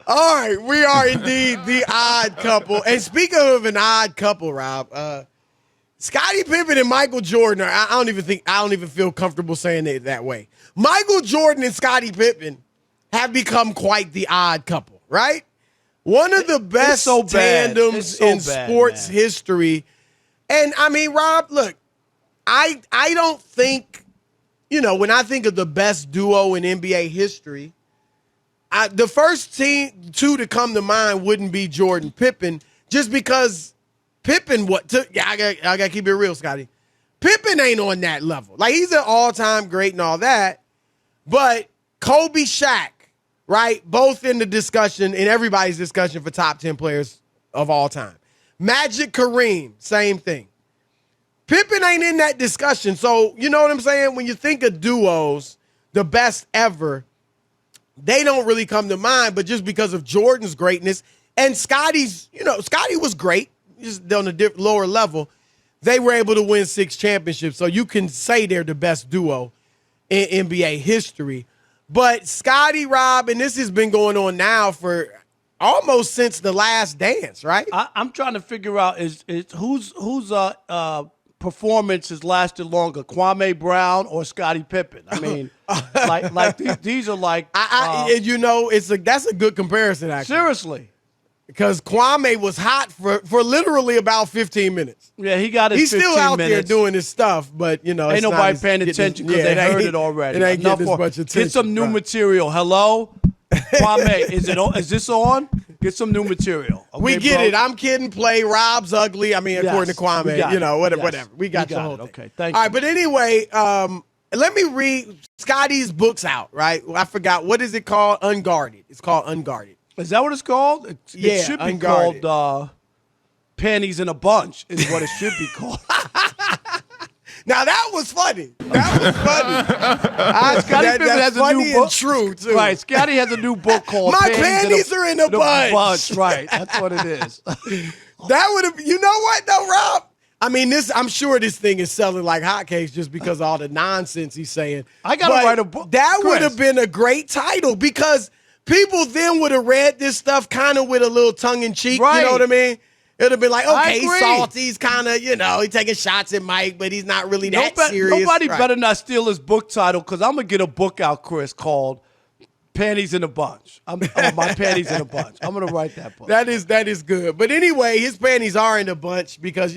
All right, we are indeed the odd couple. And speaking of an odd couple, Rob, Scottie Pippen and Michael Jordan I don't even feel comfortable saying it that way. Michael Jordan and Scottie Pippen have become quite the odd couple, right? One of the best tandems in sports history. And I mean, Rob, look, I don't think, when I think of the best duo in NBA history, the first two to come to mind wouldn't be Jordan Pippen, just because Pippen, I gotta keep it real, Scotty. Pippen ain't on that level. Like, he's an all-time great and all that, but Kobe, Shaq, right? Both in the discussion, in everybody's discussion for top 10 players of all time. Magic, Kareem, same thing. Pippen ain't in that discussion. So, you know what I'm saying? When you think of duos, the best ever, they don't really come to mind, but just because of Jordan's greatness and Scottie was great, just on a lower level, they were able to win 6 championships. So you can say they're the best duo in NBA history. But Scottie, Rob, and this has been going on now for almost since The Last Dance, right? I'm trying to figure out whose performance has lasted longer, Kwame Brown or Scottie Pippen? I mean, these are like that's a good comparison, actually. Seriously. Because Kwame was hot for literally about 15 minutes. Yeah, he's still out there doing his stuff, but ain't nobody paying attention because they heard it already. It ain't getting as much attention. Get some new material. Hello, Kwame, is this on? Get some new material. Okay, we get it. I'm kidding. Play. Rob's ugly. I mean, according to Kwame, whatever. We got the whole thing. Okay, thank you. All you. right, but anyway, let me read Scotty's books out. Right, I forgot, what is it called? Unguarded. It's called Unguarded. Is that what it's called? It should be Unguarded. called Panties in a Bunch is what it should be called. Now, that was funny. Scottie Pippen has a new book. And true, too. Right. Scottie has a new book called My Panties Are in a Bunch. Right. That's what it is. That would have, you know what, though, Rob? I mean, I'm sure this thing is selling like hotcakes just because of all the nonsense he's saying. I got to write a book. That would have been a great title because people then would have read this stuff kind of with a little tongue-in-cheek, right. You know what I mean? It would have been like, okay, he's salty, he's kind of, he's taking shots at Mike, but he's not really that serious. Nobody better not steal his book title because I'm going to get a book out, Chris, called Panties in a Bunch. My Panties in a Bunch. I'm going to write that book. That is good. But anyway, his panties are in a bunch because,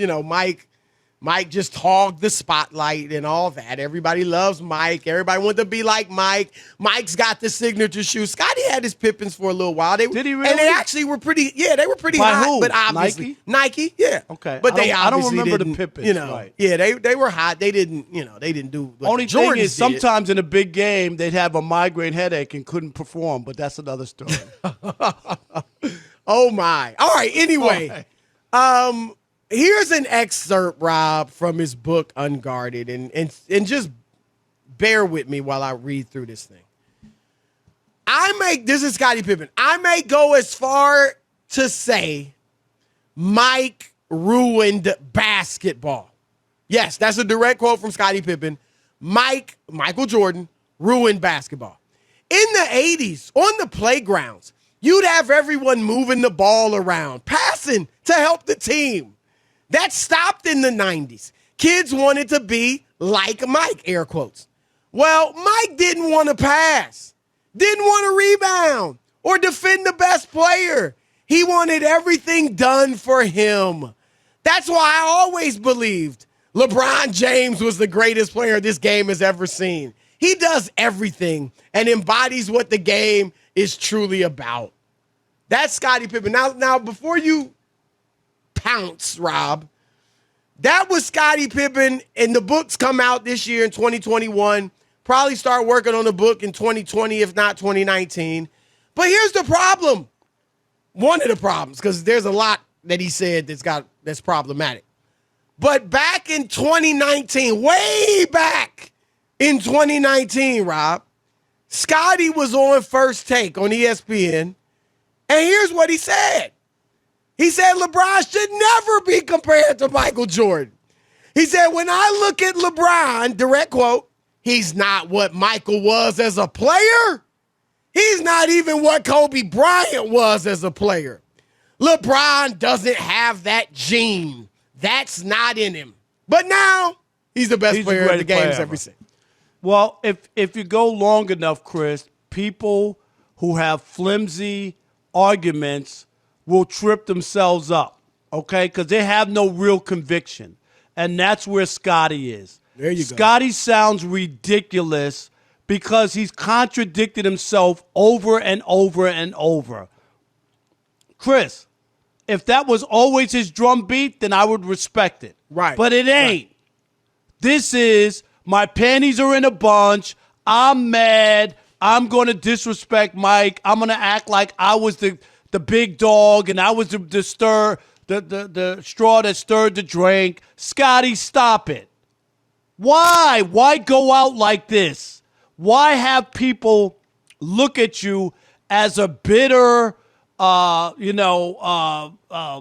Mike just hogged the spotlight and all that. Everybody loves Mike. Everybody wants to be like Mike. Mike's got the signature shoes. Scottie had his Pippins for a little while. Did he really? And they actually were pretty, they were pretty By hot. who? But obviously, Nike, yeah. Okay. But I don't remember the Pippins. Right. Yeah, they were hot. They didn't, they didn't do what Only Jordans thing is, did. sometimes in a big game, they'd have a migraine headache and couldn't perform, but that's another story. Oh, my. All right, anyway. Here's an excerpt, Rob, from his book, Unguarded, and just bear with me while I read through this thing. This is Scottie Pippen. I may go as far to say Mike ruined basketball. Yes, that's a direct quote from Scottie Pippen. Michael Jordan, ruined basketball. In the 80s, on the playgrounds, you'd have everyone moving the ball around, passing to help the team. That stopped in the 90s. Kids wanted to be like Mike, air quotes. Well, Mike didn't want to pass, didn't want to rebound, or defend the best player. He wanted everything done for him. That's why I always believed LeBron James was the greatest player this game has ever seen. He does everything and embodies what the game is truly about. That's Scottie Pippen. Now, before you pounce, Rob, that was Scottie Pippen, and the books come out this year in 2021. Probably start working on the book in 2020, if not 2019. But here's the problem. One of the problems, because there's a lot that he said that's problematic. But back in 2019, way back in 2019, Rob, Scottie was on First Take on ESPN, and here's what he said. He said LeBron should never be compared to Michael Jordan. He said, when I look at LeBron, direct quote, he's not what Michael was as a player. He's not even what Kobe Bryant was as a player. LeBron doesn't have that gene. That's not in him. But now he's the best player in the game's ever seen. Well, if you go long enough, Chris, people who have flimsy arguments will trip themselves up, okay? Because they have no real conviction. And that's where Scottie is. There you go. Scottie sounds ridiculous because he's contradicted himself over and over and over. Chris, if that was always his drum beat, then I would respect it. Right. But it ain't. Right. This is, my panties are in a bunch. I'm mad. I'm going to disrespect Mike. I'm going to act like I was the big dog and I was the straw that stirred the drink. Scottie, stop it. Why? Why go out like this? Why have people look at you as a bitter,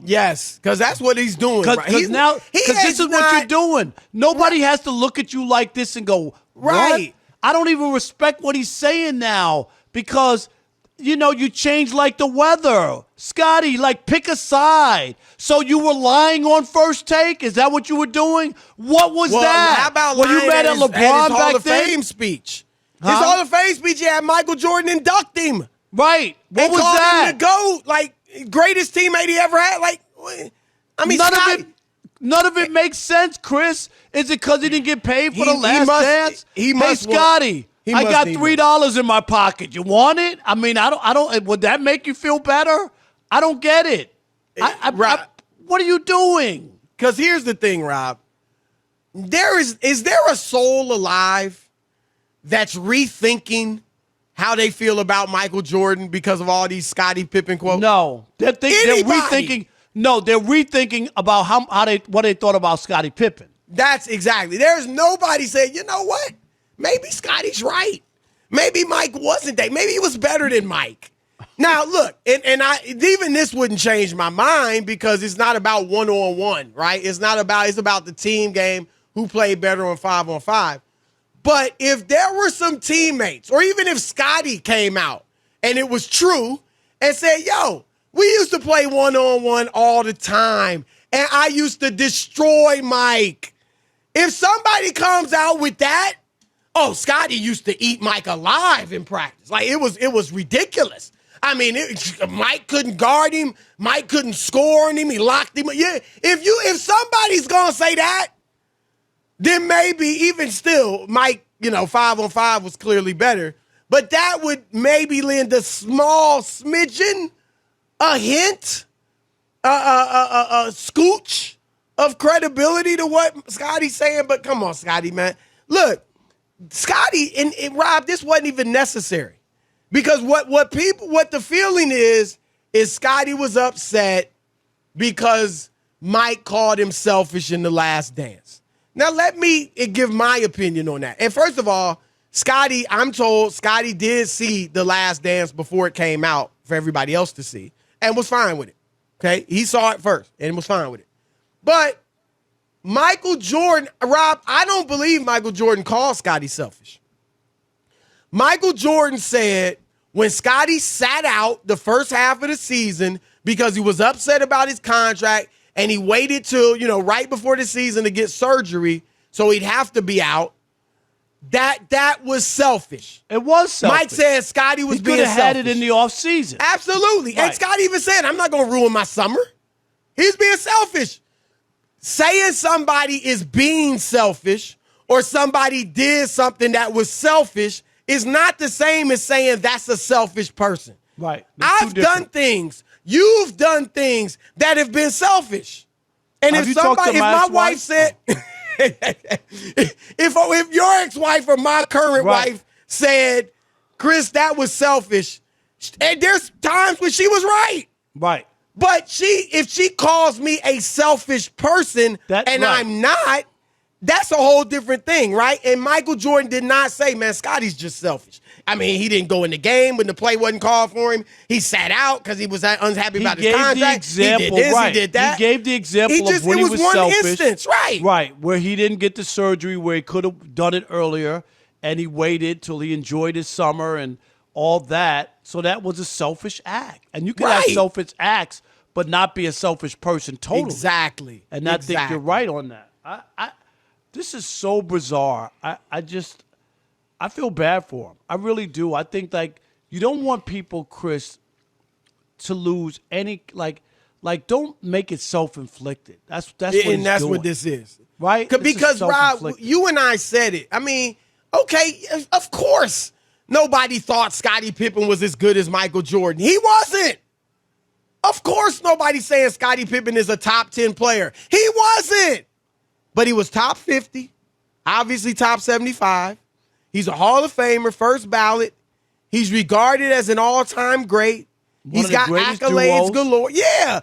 yes, because that's what he's doing. Because this is what you're doing. Nobody has to look at you like this and go, right. What? I don't even respect what he's saying now because, you change like the weather. Scottie, pick a side. So you were lying on First Take? Is that what you were doing? What was that? How about were you mad at LeBron his Hall of then? Fame speech? His Hall of Fame speech, he had Michael Jordan induct him. Right. What was that? Him the GOAT, greatest teammate he ever had. None of it makes sense, Chris. Is it because he didn't get paid for the last dance? Hey, Scottie, I got $3 in my pocket. You want it? I don't. Would that make you feel better? I don't get it. What are you doing? Because here's the thing, Rob. Is there a soul alive that's rethinking how they feel about Michael Jordan because of all these Scottie Pippen quotes? No, they're rethinking. No, they're rethinking about what they thought about Scottie Pippen. That's exactly. There's nobody saying, you know what? Maybe Scottie's right. Maybe Mike wasn't that. Maybe he was better than Mike. Now, look, and even this wouldn't change my mind because it's not about one-on-one, right? It's about the team game, who played better on 5-on-5. But if there were some teammates, or even if Scottie came out and it was true and said, yo, we used to play one-on-one all the time, and I used to destroy Mike. If somebody comes out with that, oh, Scottie used to eat Mike alive in practice. It was ridiculous. Mike couldn't guard him. Mike couldn't score on him. He locked him. Yeah, if somebody's gonna say that, then maybe even still, Mike, 5-on-5 was clearly better. But that would maybe lend a small smidgen, a hint, a scooch of credibility to what Scottie's saying. But come on, Scottie, man. Look, Scottie and Rob, this wasn't even necessary. Because what the feeling is Scottie was upset because Mike called him selfish in The Last Dance. Now, let me give my opinion on that. And first of all, I'm told Scottie did see The Last Dance before it came out for everybody else to see and was fine with it. Okay? He saw it first and was fine with it. But Michael Jordan, Rob, I don't believe Michael Jordan called Scottie selfish. Michael Jordan said when Scottie sat out the first half of the season because he was upset about his contract and he waited till, right before the season to get surgery so he'd have to be out, that was selfish. It was selfish. Mike said Scottie was being selfish. He could have had it in the offseason. Absolutely. Right. And Scottie even said, I'm not going to ruin my summer. He's being selfish. Saying somebody is being selfish or somebody did something that was selfish is not the same as saying that's a selfish person. Right. I've done things. You've done things that have been selfish. And if my wife said, if your ex-wife or my current wife said, Chris, that was selfish, and there's times when she was right. Right. But if she calls me a selfish person I'm not, that's a whole different thing, right? And Michael Jordan did not say, man, Scottie's just selfish. He didn't go in the game when the play wasn't called for him. He sat out because he was unhappy about his contract. He did this, he did that. He gave the example of when he was selfish. It was one instance, right. Right, where he didn't get the surgery, where he could have done it earlier, and he waited till he enjoyed his summer and all that. So that was a selfish act. And you can have Right. selfish acts, but not be a selfish person totally. Exactly. And I think you're right on that. This is so bizarre. I feel bad for him. I really do. I think like you don't want people, Chris, to lose any like don't make it self-inflicted. That's what And that's doing. what this is. Right? This is Because, Rob, self-inflicted. you and I said it. I mean, okay, of course, nobody thought Scottie Pippen was as good as Michael Jordan. He wasn't. Of course, nobody's saying Scottie Pippen is a top 10 player. He wasn't. But he was top 50, obviously top 75. He's a Hall of Famer, first ballot. He's regarded as an all-time great. He's got accolades galore. Yeah,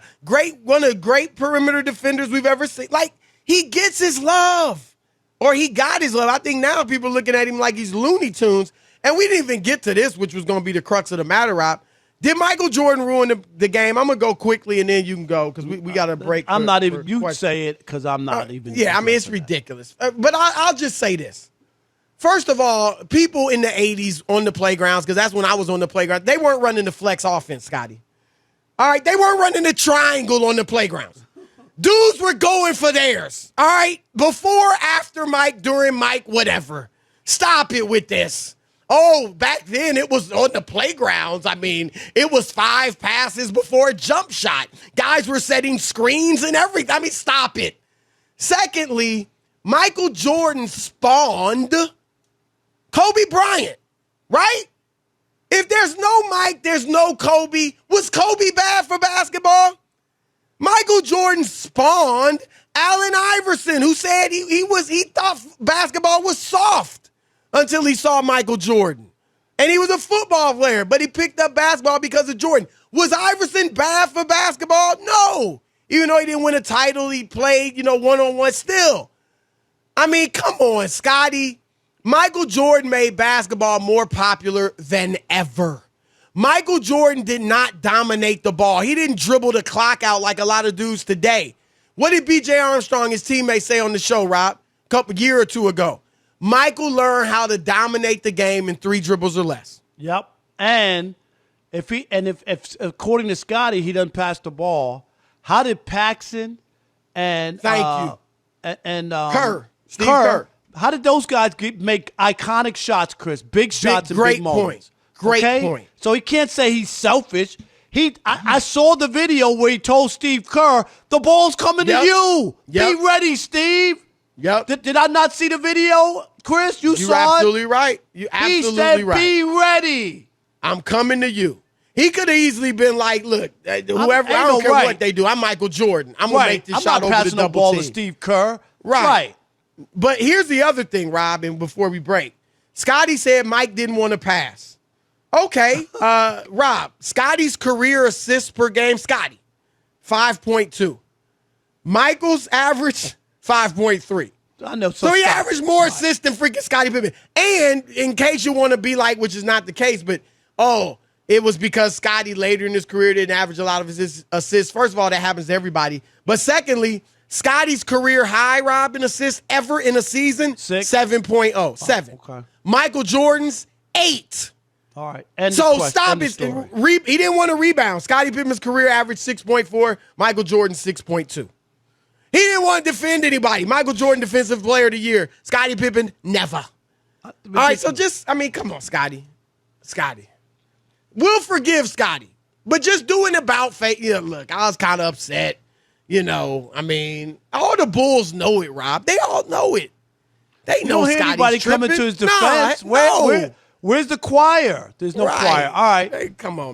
one of the great perimeter defenders we've ever seen. Like, he gets his love, or he got his love. I think now people are looking at him like he's Looney Tunes, and we didn't even get to this, which was going to be the crux of the matter, Rob. Did Michael Jordan ruin the game? I'm going to go quickly, and then you can go, because we got a break. I'm not even – you say it because I'm not even – Yeah, I mean, it's ridiculous. But I'll just say this. First of all, people in the 80s on the playgrounds, because that's when I was on the playground, they weren't running the flex offense, Scotty. All right? They weren't running the triangle on the playgrounds. Dudes were going for theirs. All right? Before, after Mike, during Mike, whatever. Stop it with this. Oh, back then it was on the playgrounds. I mean, it was 5 passes before a jump shot. Guys were setting screens and everything. I mean, stop it. Secondly, Michael Jordan spawned Kobe Bryant, right? If there's no Mike, there's no Kobe. Was Kobe bad for basketball? Michael Jordan spawned Allen Iverson, who said he thought basketball was soft until he saw Michael Jordan. And he was a football player, but he picked up basketball because of Jordan. Was Iverson bad for basketball? No. Even though he didn't win a title, he played, one-on-one still. I mean, come on, Scotty. Michael Jordan made basketball more popular than ever. Michael Jordan did not dominate the ball. He didn't dribble the clock out like a lot of dudes today. What did B.J. Armstrong, his teammate, say on the show, Rob, a year or two ago? Michael learned how to dominate the game in 3 dribbles or less. Yep. And if according to Scotty, he doesn't pass the ball, how did Paxson and Kerr, Steve Kerr. How did those guys make iconic shots, Chris? Big shots and big moments. Great point. So he can't say he's selfish. I saw the video where he told Steve Kerr, the ball's coming to you. Yep. Be ready, Steve. Yep. Did I not see the video, Chris? You saw it? You're absolutely right. You're absolutely right. He said, be ready. I'm coming to you. He could have easily been like, look, whoever, I don't care what they do. I'm Michael Jordan. I'm going to make this shot over the double team. I'm not passing the ball to Steve Kerr. Right. But here's the other thing, Rob, and before we break. Scotty said Mike didn't want to pass. Okay, Rob, Scotty's career assists per game, Scotty, 5.2. Michael's average, 5.3. I know. So he averaged more assists than freaking Scottie Pippen. And in case you want to be like, which is not the case, but, it was because Scotty later in his career didn't average a lot of his assists. First of all, that happens to everybody. But secondly, Scotty's career high, Rob, in assists ever in a season, 7.0. 7. Okay. Michael Jordan's 8. All right. So stop it. He didn't want to rebound. Scottie Pippen's career average 6.4. Michael Jordan 6.2. He didn't want to defend anybody. Michael Jordan Defensive Player of the Year. Scottie Pippen never. All right. So come on, Scotty. We'll forgive Scotty, but just doing about fake. Look, I was kind of upset. All the Bulls know it, Rob. They all know it. They know Scotty's anybody tripping. coming to his defense. No. Where's the choir? There's no choir. All right. Hey, come on.